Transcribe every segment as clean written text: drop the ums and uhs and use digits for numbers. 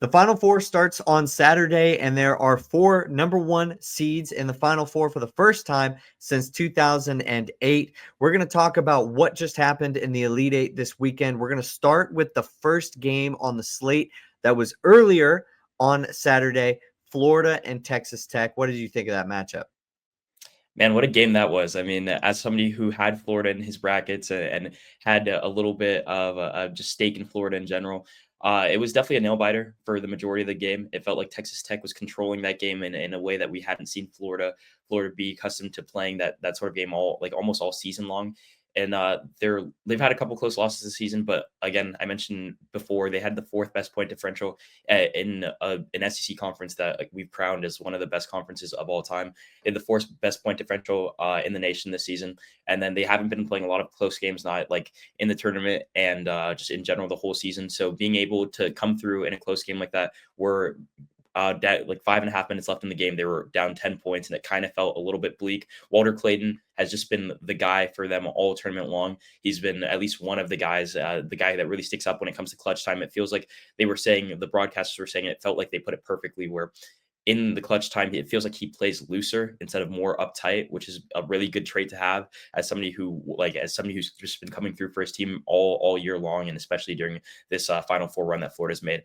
The Final Four starts on Saturday, and there are 4 number 1 seeds in the Final Four for the first time since 2008. We're going to talk about what just happened in the Elite Eight this weekend. We're going to start with the first game on the slate that was earlier on Saturday, Florida and Texas Tech. What did you think of that matchup? Man, what a game that was. I mean, as somebody who had Florida in his brackets and had a little bit of just stake in Florida in general, it was definitely a nail biter for the majority of the game. It felt like Texas Tech was controlling that game in a way that we hadn't seen Florida be accustomed to playing that sort of game almost all season long. And they've had a couple close losses this season, but again, I mentioned before they had the fourth best point differential in an SEC conference that we've crowned as one of the best conferences of all time. In the fourth best point differential in the nation this season, and then they haven't been playing a lot of close games, not like in the tournament and just in general the whole season. So being able to come through in a close game like that, where like 5.5 minutes left in the game, they were down 10 points, and it kind of felt a little bit bleak. Walter Clayton has just been the guy for them all tournament long. He's been at least one of the guys, the guy that really sticks up when it comes to clutch time. It feels like the broadcasters were saying it felt like they put it perfectly, where in the clutch time, it feels like he plays looser instead of more uptight, which is a really good trait to have as somebody who's just been coming through for his team all year long, and especially during this Final Four run that Florida's made.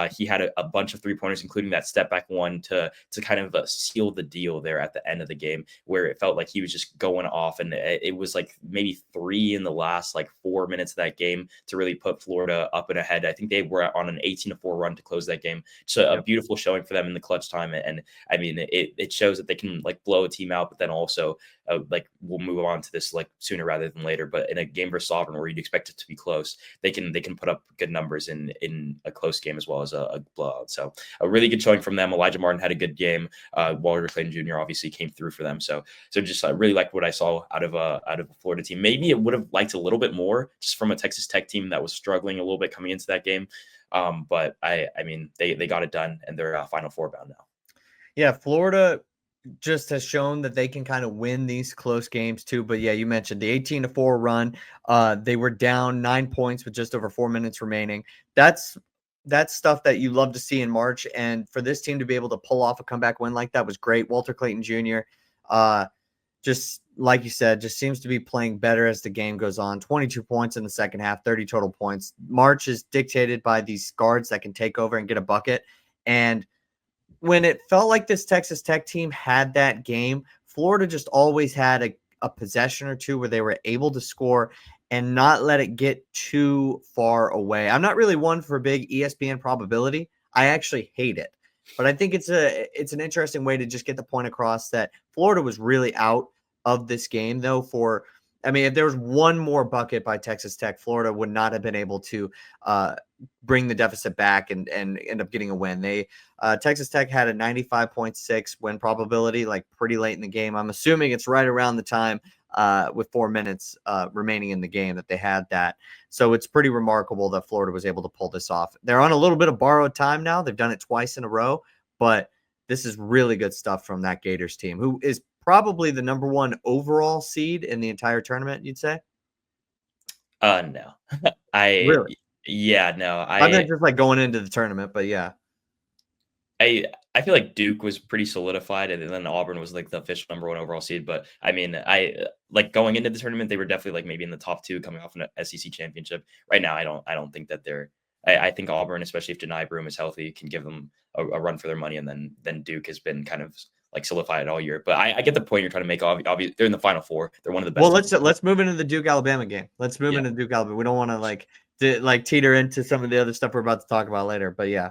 He had a bunch of 3-pointers, including that step back one to kind of seal the deal there at the end of the game, where it felt like he was just going off, and it was like maybe 3 in the last like 4 minutes of that game to really put Florida up and ahead. I think they were on an 18-4 run to close that game. So a beautiful showing for them in the clutch time. And I mean, it shows that they can like blow a team out, but then also like we'll move on to this like sooner rather than later. But in a game versus Auburn where you'd expect it to be close, they can put up good numbers in a close game as well as a blowout. So a really good showing from them. Elijah Martin had a good game. Walter Clayton Jr. obviously came through for them. So just I really liked what I saw out of a Florida team. Maybe it would have liked a little bit more just from a Texas Tech team that was struggling a little bit coming into that game. But I mean, they got it done, and they're Final Four bound now. Yeah, Florida just has shown that they can kind of win these close games too. But yeah, you mentioned the 18-4 run. They were down 9 points with just over 4 minutes remaining. That's stuff that you love to see in March. And for this team to be able to pull off a comeback win like that was great. Walter Clayton Jr., just like you said, just seems to be playing better as the game goes on. 22 points in the second half, 30 total points. March is dictated by these guards that can take over and get a bucket. And when it felt like this Texas Tech team had that game, Florida just always had a possession or two where they were able to score and not let it get too far away. I'm not really one for big ESPN probability. I actually hate it. But I think it's an interesting way to just get the point across that Florida was really out of this game, though, if there was one more bucket by Texas Tech, Florida would not have been able to bring the deficit back and end up getting a win. Texas Tech had a 95.6 win probability, like pretty late in the game. I'm assuming it's right around the time with 4 minutes remaining in the game that they had that. So it's pretty remarkable that Florida was able to pull this off. They're on a little bit of borrowed time now. They've done it twice in a row, but this is really good stuff from that Gators team, who is probably the number 1 overall seed in the entire tournament, you'd say? No. Really? No. I meant just like going into the tournament, but yeah. I feel like Duke was pretty solidified, and then Auburn was like the official number 1 overall seed. But I mean, I like going into the tournament, they were definitely like maybe in the top 2 coming off an SEC championship. Right now, I don't think that they're. I think Auburn, especially if Dani Broom is healthy, can give them a run for their money, and then Duke has been kind of like solidified all year. But I get the point you're trying to make. Obviously, they're in the Final Four. They're one of the best. Well, let's move into the Duke Alabama game. Let's move into Duke Alabama. We don't want to like teeter into some of the other stuff we're about to talk about later. But yeah.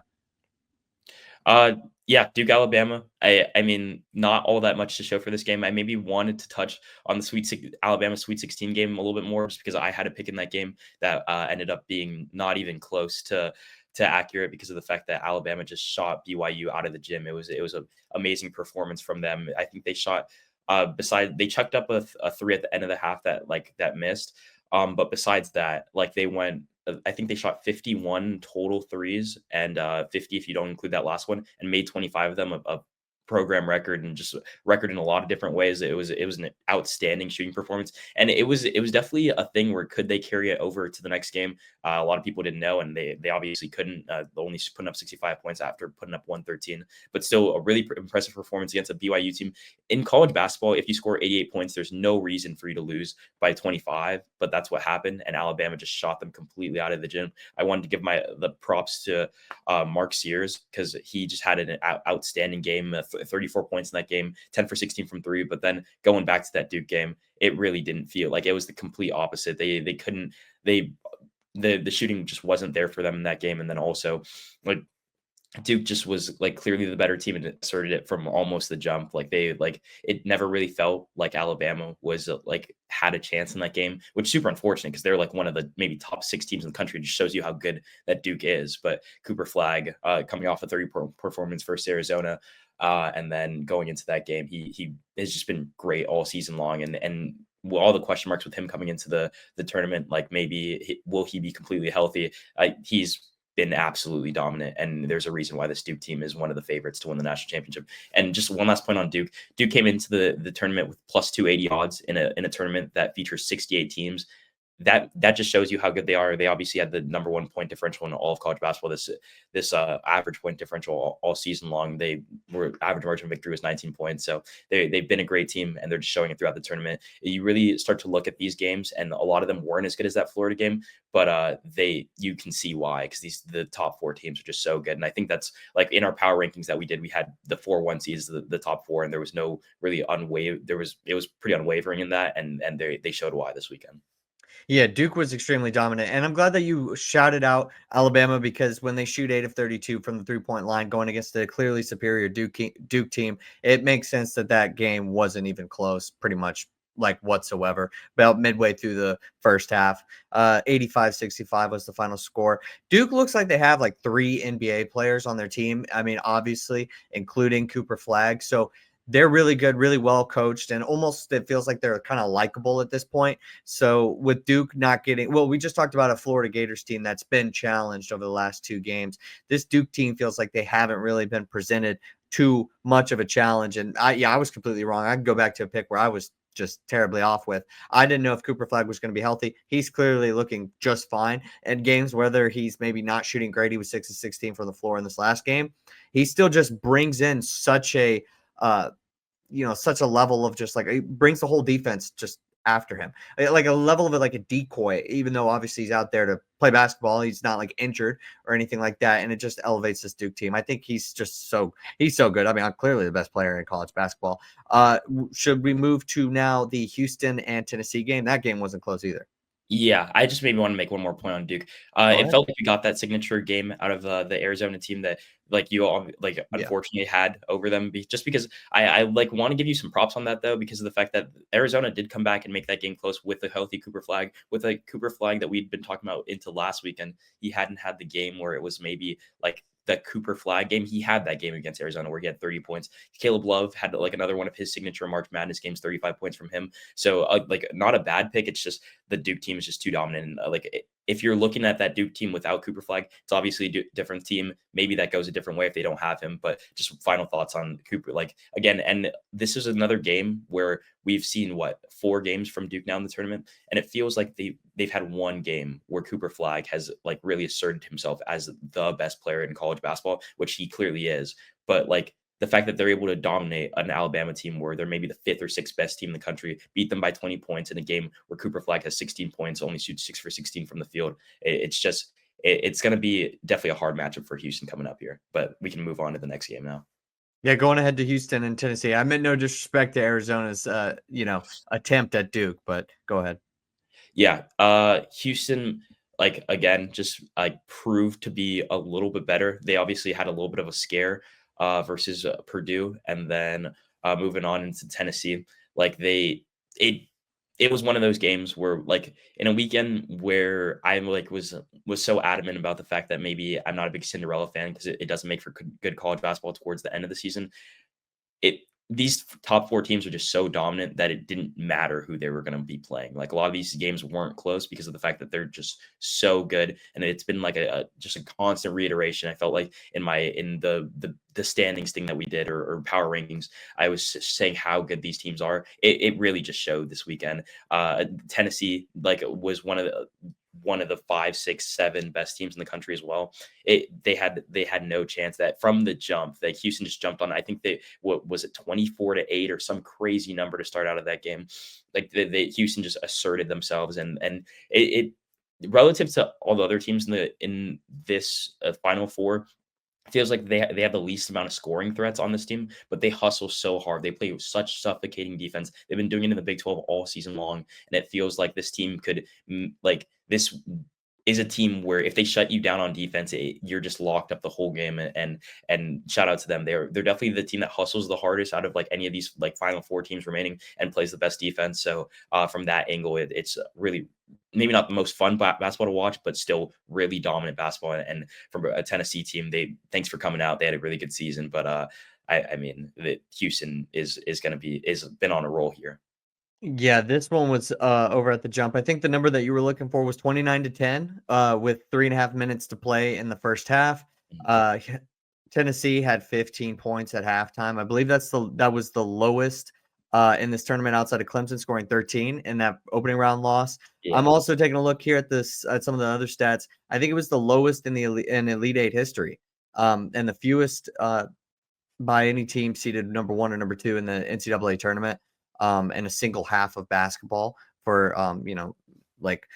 Yeah, Duke, Alabama. I mean, not all that much to show for this game. I maybe wanted to touch on the Alabama Sweet 16 game a little bit more, just because I had a pick in that game that ended up being not even close to accurate because of the fact that Alabama just shot BYU out of the gym. It was an amazing performance from them. I think they shot they chucked up a 3 at the end of the half that missed. But besides that, I think they shot 51 total threes and 50 if you don't include that last one, and made 25 of them program record and just record in a lot of different ways. It was an outstanding shooting performance, and it was definitely a thing where could they carry it over to the next game? A lot of people didn't know, and they obviously couldn't. Only putting up 65 points after putting up 113, but still a really impressive performance against a BYU team. In college basketball, if you score 88 points, there's no reason for you to lose by 25, but that's what happened, and Alabama just shot them completely out of the gym. I wanted to give the props to Mark Sears because he just had an outstanding game, 34 points in that game, 10 for 16 from three. But then going back to that Duke game, it really didn't feel like it was the complete opposite. They couldn't the shooting just wasn't there for them in that game, and then also like Duke just was like clearly the better team and asserted it from almost the jump. It never really felt like Alabama was like had a chance in that game, which is super unfortunate because they're like one of the maybe top 6 teams in the country. It just shows you how good that Duke is. But Cooper Flag coming off a 30-point performance versus Arizona, and then going into that game, he has just been great all season long, and all the question marks with him coming into the tournament, like maybe will he be completely healthy? He's been absolutely dominant, and there's a reason why this Duke team is one of the favorites to win the national championship. And just one last point on Duke. Duke came into the tournament with plus 280 odds in a tournament that features 68 teams. That just shows you how good they are. They obviously had the number 1 point differential in all of college basketball. This average point differential all season long. They were average margin of victory was 19 points. So they've been a great team, and they're just showing it throughout the tournament. You really start to look at these games, and a lot of them weren't as good as that Florida game, but you can see why, because the top 4 teams are just so good. And I think that's like in our power rankings that we did, we had the 4-1 seeds, the top 4, and there was no really it was pretty unwavering in that, and they showed why this weekend. Yeah, Duke was extremely dominant. And I'm glad that you shouted out Alabama because when they shoot 8 of 32 from the 3-point line going against a clearly superior Duke team, it makes sense that game wasn't even close, pretty much like whatsoever. About midway through the first half, 85-65 was the final score. Duke looks like they have like 3 NBA players on their team. I mean, obviously, including Cooper Flag. So they're really good, really well coached, and almost it feels like they're kind of likable at this point. So with Duke not getting, well, we just talked about a Florida Gators team that's been challenged over the last 2 games. This Duke team feels like they haven't really been presented too much of a challenge. And I was completely wrong. I can go back to a pick where I was just terribly off with. I didn't know if Cooper Flag was going to be healthy. He's clearly looking just fine. And games, whether he's maybe not shooting great, he was 6 of 16 from the floor in this last game. He still just brings in such a such a level of just like it brings the whole defense just after him, like a level of it, like a decoy, even though obviously he's out there to play basketball. He's not like injured or anything like that. And it just elevates this Duke team. I think he's so good. I mean, I'm clearly the best player in college basketball. Should we move to now the Houston and Tennessee game? That game wasn't close either. Yeah, I just maybe want to make one more point on Duke. Go It ahead. felt like we got that signature game out of the Arizona team that like you all like Yeah. unfortunately had over them. Just because I like want to give you some props on that though, because of the fact that Arizona did come back and make that game close with a healthy Cooper Flag, with a Cooper Flag that we'd been talking about into last weekend. He hadn't had the game where it was maybe like the Cooper Flag game. He had that game against Arizona where he had 30 points. Caleb Love had like another one of his signature March Madness games, 35 points from him. So like not a bad pick. It's just the Duke team is just too dominant. And if you're looking at that Duke team without Cooper Flag, it's obviously a different team. Maybe that goes a different way if they don't have him. But just final thoughts on Cooper. Like again, and this is another game where we've seen 4 games from Duke now in the tournament, and it feels like they've had one game where Cooper Flag has like really asserted himself as the best player in college basketball, which he clearly is. But like the fact that they're able to dominate an Alabama team where they're maybe the 5th or 6th best team in the country, beat them by 20 points in a game where Cooper Flag has 16 points, only shoots 6 for 16 from the field. It's going to be definitely a hard matchup for Houston coming up here, but we can move on to the next game now. Yeah, going ahead to Houston and Tennessee. I meant no disrespect to Arizona's attempt at Duke, but go ahead. Yeah, Houston, like again, just like proved to be a little bit better. They obviously had a little bit of a scare versus Purdue, and then moving on into Tennessee, like it was one of those games where like in a weekend where I like was so adamant about the fact that maybe I'm not a big Cinderella fan because it doesn't make for good college basketball towards the end of the season. It these top 4 teams are just so dominant that it didn't matter who they were gonna be playing. Like, a lot of these games weren't close because of the fact that they're just so good, and it's been like a just a constant reiteration. I felt like in the standings thing that we did, or power rankings, I was saying how good these teams are. It really just showed this weekend. Tennessee, like, was one of the 5, 6, 7 best teams in the country as well. They had no chance. That from the jump, that Houston just jumped on. I think what was it, 24-8 or some crazy number to start out of that game. Like, Houston just asserted themselves, and it relative to all the other teams in this Final Four, feels like they have the least amount of scoring threats on this team, but they hustle so hard. They play with such suffocating defense. They've been doing it in the Big 12 all season long, and it feels like this team could, like, this is a team where if they shut you down on defense, you're just locked up the whole game. And shout out to them. They're definitely the team that hustles the hardest out of like any of these like Final Four teams remaining, and plays the best defense. So from that angle, it's really maybe not the most fun basketball to watch, but still really dominant basketball. And from a Tennessee team, thanks for coming out. They had a really good season, but I mean, Houston is been on a roll here. Yeah, this one was over at the jump. I think the number that you were looking for was 29-10, with 3.5 minutes to play in the first half. Tennessee had 15 points at halftime. I believe that was the lowest in this tournament outside of Clemson, scoring 13 in that opening round loss. Yeah. I'm also taking a look here at some of the other stats. I think it was the lowest in in Elite Eight history, and the fewest by any team seeded number 1 or number 2 in the NCAA tournament. In a single half of basketball for like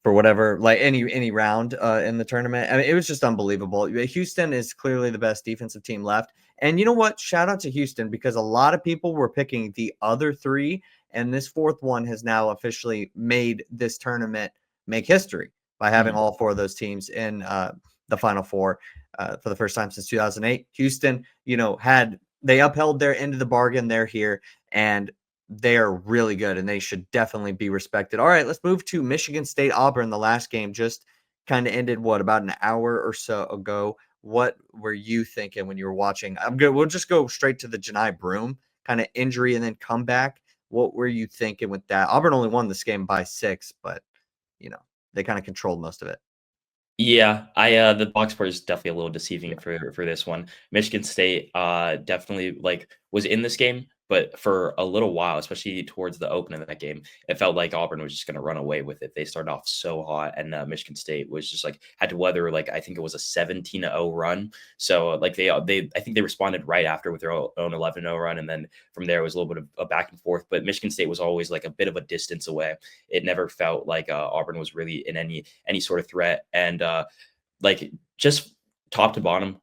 for whatever, like any round in the tournament. I mean, it was just unbelievable. Houston is clearly the best defensive team left. And you know what? Shout out to Houston, because a lot of people were picking the other 3, and this 4th one has now officially made this tournament make history by having all 4 of those teams in the Final Four for the first time since 2008. Houston, they upheld their end of the bargain. They're here, and they are really good, and they should definitely be respected. All right, let's move to Michigan State Auburn. The last game just kind of ended, about an hour or so ago. What were you thinking when you were watching? We'll just go straight to the Janai Broome kind of injury and then comeback. What were you thinking with that? Auburn only won this game by 6, but they kind of controlled most of it. Yeah, the box score is definitely a little deceiving for this one. Michigan State definitely was in this game, but for a little while, especially towards the opening of that game, it felt like Auburn was just going to run away with it. They started off so hot, and Michigan State was just had to weather I think it was a 17-0 run. So I think they responded right after with their own 11-0 run, and then from there it was a little bit of a back and forth. But Michigan State was always a bit of a distance away. It never felt like Auburn was really in any sort of threat, and just top to bottom,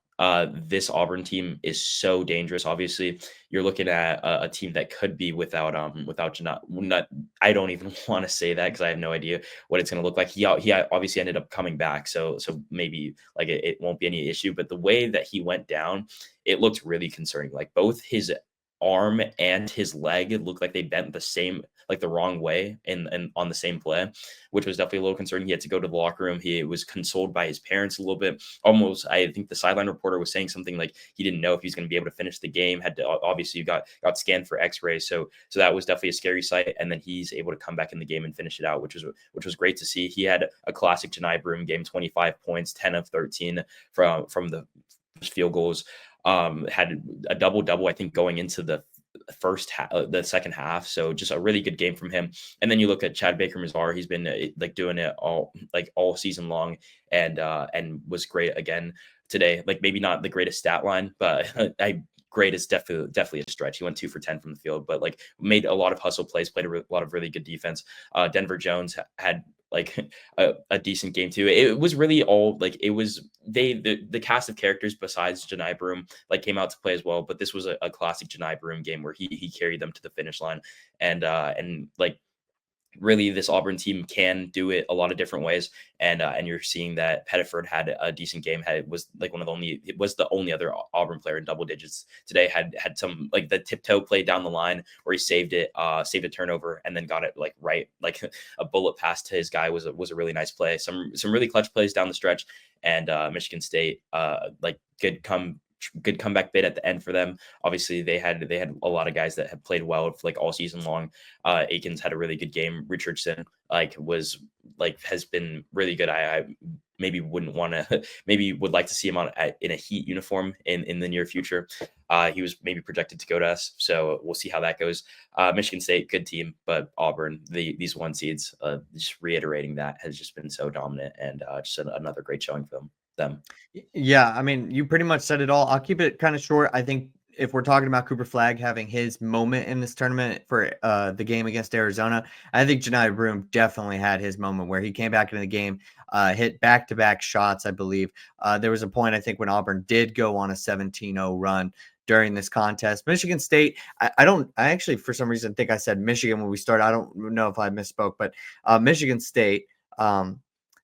this Auburn team is so dangerous. Obviously, you're looking at a team that could be without Janai. I don't even want to say that because I have no idea what it's going to look like. He obviously ended up coming back, so maybe it won't be any issue. But the way that he went down, it looked really concerning. Both his arm and his leg looked like they bent the wrong way and on the same play, which was definitely a little concerning. He had to go to the locker room. He was consoled by his parents a little bit. Almost, I think the sideline reporter was saying something like he didn't know if he was going to be able to finish the game. Had to obviously got scanned for X-rays, so that was definitely a scary sight. And then he's able to come back in the game and finish it out, which was great to see. He had a classic Janai Broome game, 25 points, 10 of 13 from the field goals. Had a double, I think, going into the second half. So just a really good game from him. And then you look at Chad Baker-Mazar. He's been doing it all season long, and was great again today. Maybe not the greatest stat line, but great is definitely a stretch. He went 2 for 10 from the field, but made a lot of hustle plays, played a lot of really good defense. Denver Jones had a decent game too. It was really all it was the cast of characters besides Janai Broome came out to play as well. But this was a classic Janai Broome game where he carried them to the finish line, and really this Auburn team can do it a lot of different ways, and you're seeing that Pettiford had a decent game. Was the only other Auburn player in double digits today. Had some the tiptoe play down the line where he saved a turnover and then got it right, a bullet pass to his guy was a really nice play. Some really clutch plays down the stretch, and Michigan State could come good comeback bid at the end for them. Obviously, they had a lot of guys that had played well like all season long. Akins had a really good game. Richardson has been really good. I maybe wouldn't want to maybe would like to see him in a Heat uniform in the near future. He was maybe projected to go to us, so we'll see how that goes. Michigan State, good team, but Auburn, these 1 seeds, just reiterating that, has just been so dominant, and just another great showing for them. Yeah, I mean, you pretty much said it all. I'll keep it kind of short. I think if we're talking about Cooper Flagg having his moment in this tournament for the game against Arizona, I think Janai Broome definitely had his moment where he came back into the game, hit back-to-back shots, I believe. There was a point, I think, when Auburn did go on a 17-0 run during this contest. Michigan State, I actually, for some reason, think I said Michigan when we started. I don't know if I misspoke, but Michigan State,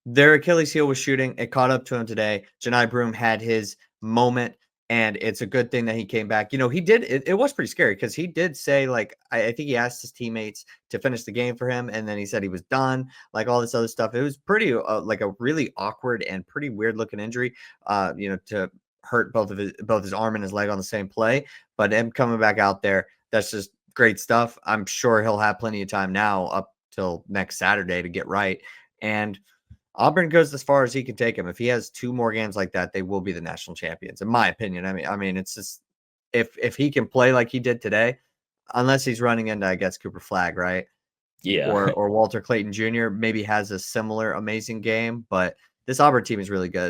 their Achilles heel was shooting. It caught up to him today. Janai Broome had his moment, and it's a good thing that he came back. He did. It was pretty scary because he did say, like, I think he asked his teammates to finish the game for him, and then he said he was done, like all this other stuff. It was pretty, like a really awkward and pretty weird looking injury, to hurt both his arm and his leg on the same play. But him coming back out there, that's just great stuff. I'm sure he'll have plenty of time now up till next Saturday to get right. And Auburn goes as far as he can take him. If he has 2 more games like that, they will be the national champions, in my opinion. I mean, it's just if he can play like he did today, unless he's running into, I guess, Cooper Flagg, right? Yeah. Or Walter Clayton Jr. maybe has a similar amazing game, but this Auburn team is really good.